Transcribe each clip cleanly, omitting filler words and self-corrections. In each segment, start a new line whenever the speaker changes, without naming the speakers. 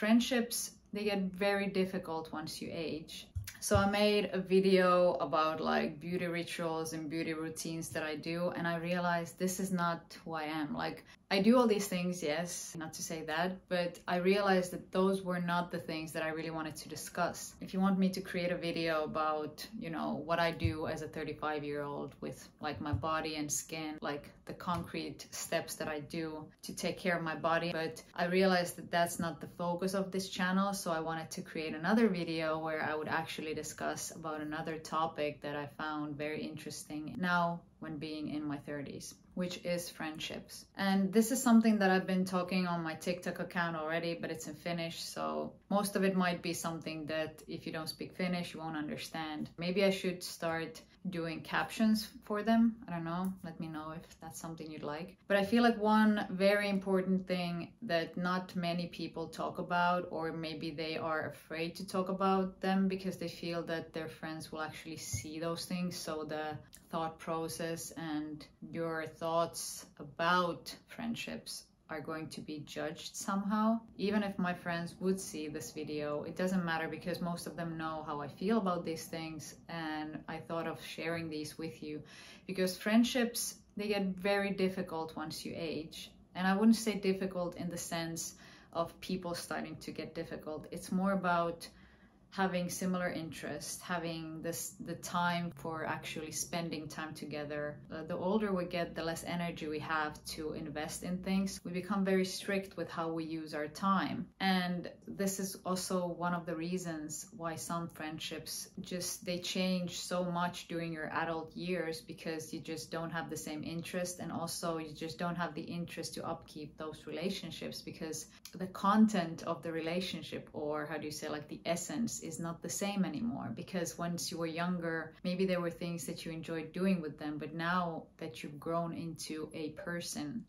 friendships, they get very difficult once you age. So I made a video about like beauty rituals and beauty routines that I do, and I realized this is not who I am. Like, I do all these things, yes, not to say that, but I realized that those were not the things that I really wanted to discuss. If you want me to create a video about, you know, what I do as a 35-year-old with like my body and skin, like the concrete steps that I do to take care of my body, but I realized that that's not the focus of this channel, so I wanted to create another video where I would actually discuss about another topic that I found very interesting now when being in my 30s, which is friendships. And this is something that I've been talking on my TikTok account already, but it's in Finnish, so most of it might be something that if you don't speak Finnish, you won't understand. Maybe I should start doing captions for them. I don't know, let me know if that's something you'd like. But I feel like one very important thing that not many people talk about, or maybe they are afraid to talk about them because they feel that their friends will actually see those things. So the thought process and your thoughts about friendships are going to be judged somehow. Even if my friends would see this video, it doesn't matter because most of them know how I feel about these things, and I thought of sharing these with you because friendships, they get very difficult once you age. And I wouldn't say difficult in the sense of people starting to get difficult. It's more about having similar interests, having the time for actually spending time together. The older we get, the less energy we have to invest in things. We become very strict with how we use our time. And this is also one of the reasons why some friendships they change so much during your adult years, because you just don't have the same interest, and also you just don't have the interest to upkeep those relationships because the content of the relationship, or how do you say, like the essence, is not the same anymore. Because once you were younger, maybe there were things that you enjoyed doing with them, but now that you've grown into a person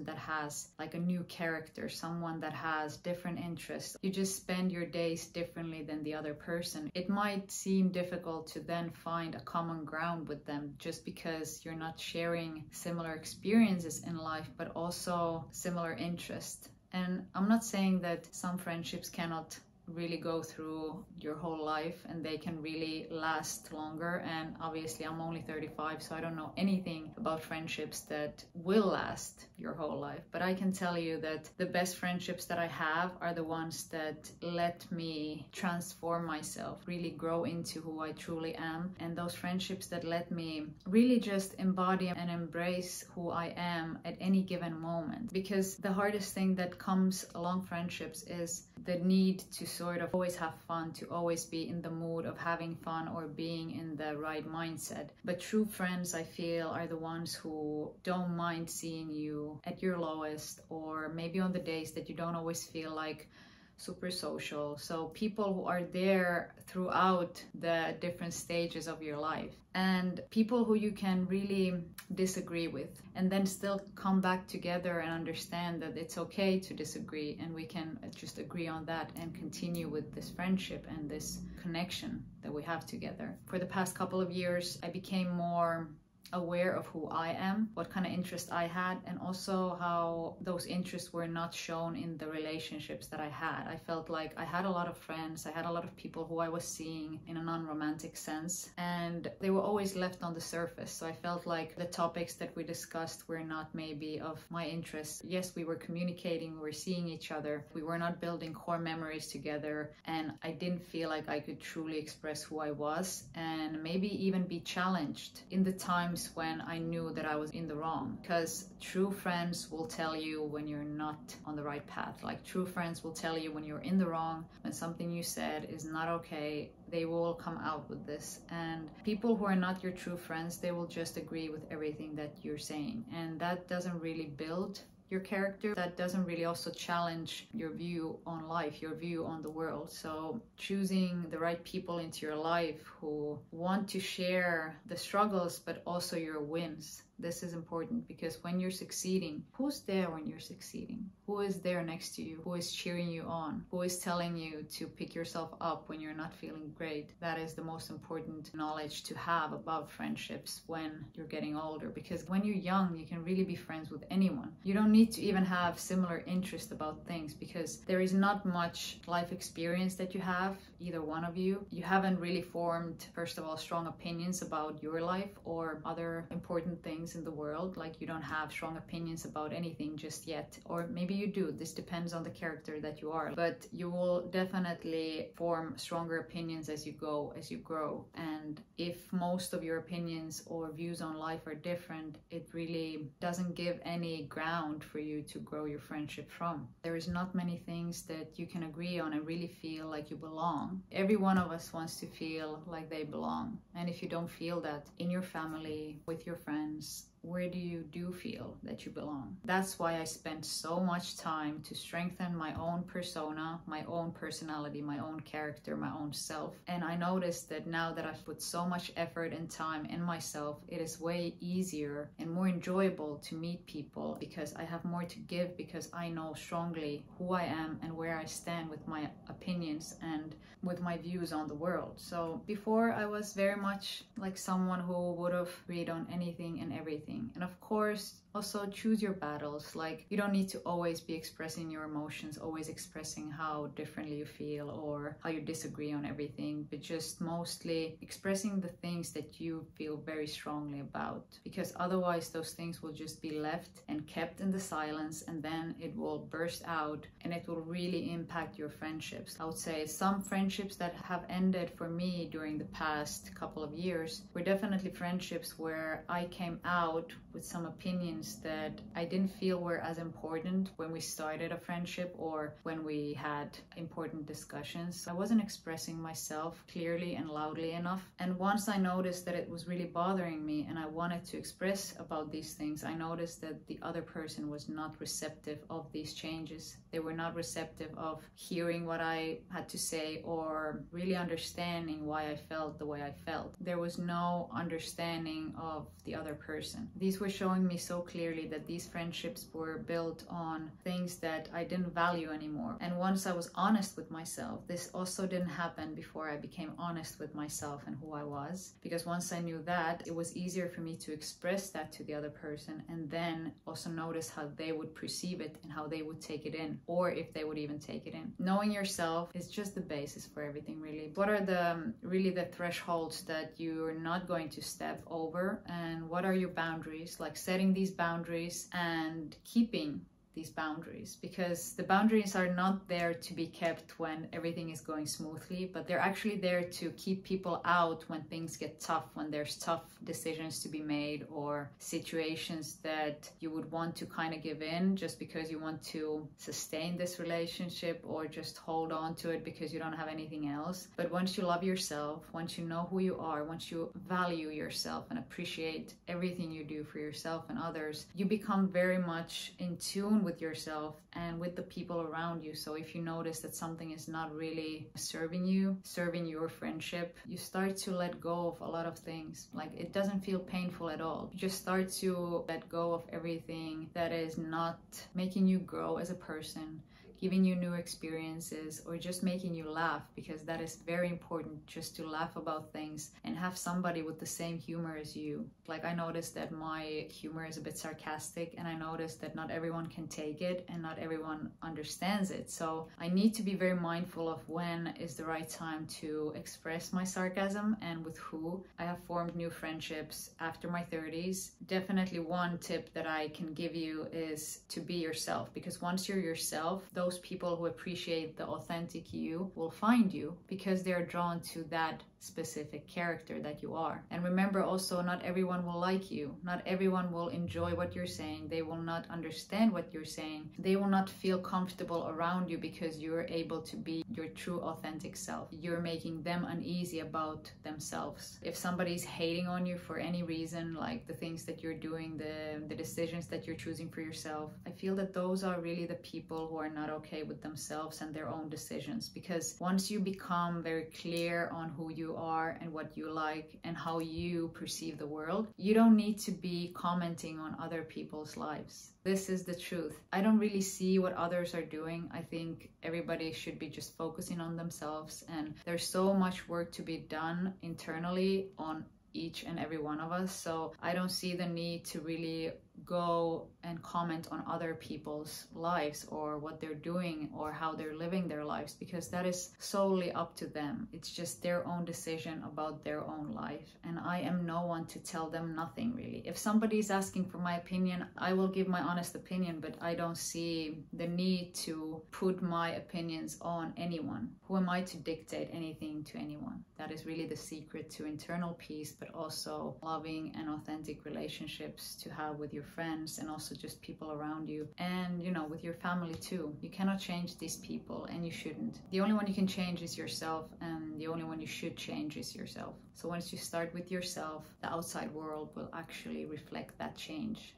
that has like a new character, someone that has different interests, you just spend your days differently than the other person. It might seem difficult to then find a common ground with them just because you're not sharing similar experiences in life, but also similar interests. And I'm not saying that some friendships cannot really go through your whole life and they can really last longer, and obviously I'm only 35, so I don't know anything about friendships that will last your whole life, but I can tell you that the best friendships that I have are the ones that let me transform myself, really grow into who I truly am, and those friendships that let me really just embody and embrace who I am at any given moment. Because the hardest thing that comes along friendships is the need to sort of always have fun, to always be in the mood of having fun or being in the right mindset. But true friends, I feel, are the ones who don't mind seeing you at your lowest, or maybe on the days that you don't always feel like super social. So people who are there throughout the different stages of your life, and people who you can really disagree with and then still come back together and understand that it's okay to disagree, and we can just agree on that and continue with this friendship and this connection that we have together. For the past couple of years, I became more aware of who I am, what kind of interest I had, and also how those interests were not shown in the relationships that I had. I felt like I had a lot of friends, I had a lot of people who I was seeing in a non-romantic sense, and they were always left on the surface. So I felt like the topics that we discussed were not maybe of my interest. Yes, we were communicating, we were seeing each other, we were not building core memories together, and I didn't feel like I could truly express who I was and maybe even be challenged in the times when I knew that I was in the wrong. Because true friends will tell you when you're not on the right path. Like, true friends will tell you when you're in the wrong, when something you said is not okay. They will come out with this. And people who are not your true friends, they will just agree with everything that you're saying, and that doesn't really build your character. That doesn't really also challenge your view on life, your view on the world. So choosing the right people into your life who want to share the struggles but also your wins, This is important because when you're succeeding, who's there when you're succeeding? Who is there next to you? Who is cheering you on? Who is telling you to pick yourself up when you're not feeling great? That is the most important knowledge to have about friendships when you're getting older, because when you're young, you can really be friends with anyone. You don't need to even have similar interest about things, because there is not much life experience that you have, either one of you. You haven't really formed, first of all, strong opinions about your life or other important things in the world. Like, you don't have strong opinions about anything just yet, or maybe you do. This depends on the character that you are, but you will definitely form stronger opinions as you go, as you grow. And if most of your opinions or views on life are different, it really doesn't give any ground for you to grow your friendship from. There is not many things that you can agree on and really feel like you belong. Every one of us wants to feel like they belong. And if you don't feel that in your family, with your friends, where do you feel that you belong? That's why I spent so much time to strengthen my own persona, my own personality, my own character, my own self. And I noticed that now that I've put so much effort and time in myself, it is way easier and more enjoyable to meet people, because I have more to give, because I know strongly who I am and where I stand with my opinions and with my views on the world. So before, I was very much like someone who would have agreed on anything and everything. And of course, also choose your battles. Like, you don't need to always be expressing your emotions, always expressing how differently you feel or how you disagree on everything, but just mostly expressing the things that you feel very strongly about, because otherwise those things will just be left and kept in the silence, and then it will burst out and it will really impact your friendships. I would say some friendships that have ended for me during the past couple of years were definitely friendships where I came out with some opinions that I didn't feel were as important when we started a friendship or when we had important discussions. I wasn't expressing myself clearly and loudly enough. And once I noticed that it was really bothering me and I wanted to express about these things, I noticed that the other person was not receptive of these changes. They were not receptive of hearing what I had to say or really understanding why I felt the way I felt. There was no understanding of the other person. These were showing me so clearly that these friendships were built on things that I didn't value anymore. And once I was honest with myself, this also didn't happen before I became honest with myself and who I was, because once I knew that, it was easier for me to express that to the other person and then also notice how they would perceive it and how they would take it in, or if they would even take it in. Knowing yourself is just the basis for everything, really. What are the thresholds that you're not going to step over, and what are your boundaries? Like, setting these boundaries and keeping these boundaries, because the boundaries are not there to be kept when everything is going smoothly, but they're actually there to keep people out when things get tough, when there's tough decisions to be made or situations that you would want to kind of give in just because you want to sustain this relationship, or just hold on to it because you don't have anything else. But once you love yourself, once you know who you are, once you value yourself and appreciate everything you do for yourself and others, you become very much in tune with yourself and with the people around you. So if you notice that something is not really serving your friendship, you start to let go of a lot of things. Like, it doesn't feel painful at all. You just start to let go of everything that is not making you grow as a person, giving you new experiences, or just making you laugh, because that is very important, just to laugh about things and have somebody with the same humor as you. Like, I noticed that my humor is a bit sarcastic, and I noticed that not everyone can take it and not everyone understands it. So I need to be very mindful of when is the right time to express my sarcasm and with who. I have formed new friendships after my 30s. Definitely one tip that I can give you is to be yourself, because once you're yourself, those people who appreciate the authentic you will find you, because they're drawn to that specific character that you are. And remember also, not everyone will like you. Not everyone will enjoy what you're saying. They will not understand what you're saying. They will not feel comfortable around you because you're able to be your true authentic self. You're making them uneasy about themselves. If somebody's hating on you for any reason, like the things that you're doing, the decisions that you're choosing for yourself, I feel that those are really the people who are not okay with themselves and their own decisions. Because once you become very clear on who you you are and what you like and how you perceive the world. You don't need to be commenting on other people's lives. This is the truth. I don't really see what others are doing. I think everybody should be just focusing on themselves, and there's so much work to be done internally on each and every one of us. So I don't see the need to really go and comment on other people's lives or what they're doing or how they're living their lives, because that is solely up to them. It's just their own decision about their own life, and I am no one to tell them nothing really. If somebody's asking for my opinion, I will give my honest opinion, but I don't see the need to put my opinions on anyone. Who am I to dictate anything to anyone? That is really the secret to internal peace, but also loving and authentic relationships to have with your friends and also just people around you, and you know, with your family too. You cannot change these people, and you shouldn't. The only one you can change is yourself, and the only one you should change is yourself. So once you start with yourself, the outside world will actually reflect that change.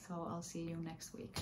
So I'll see you next week.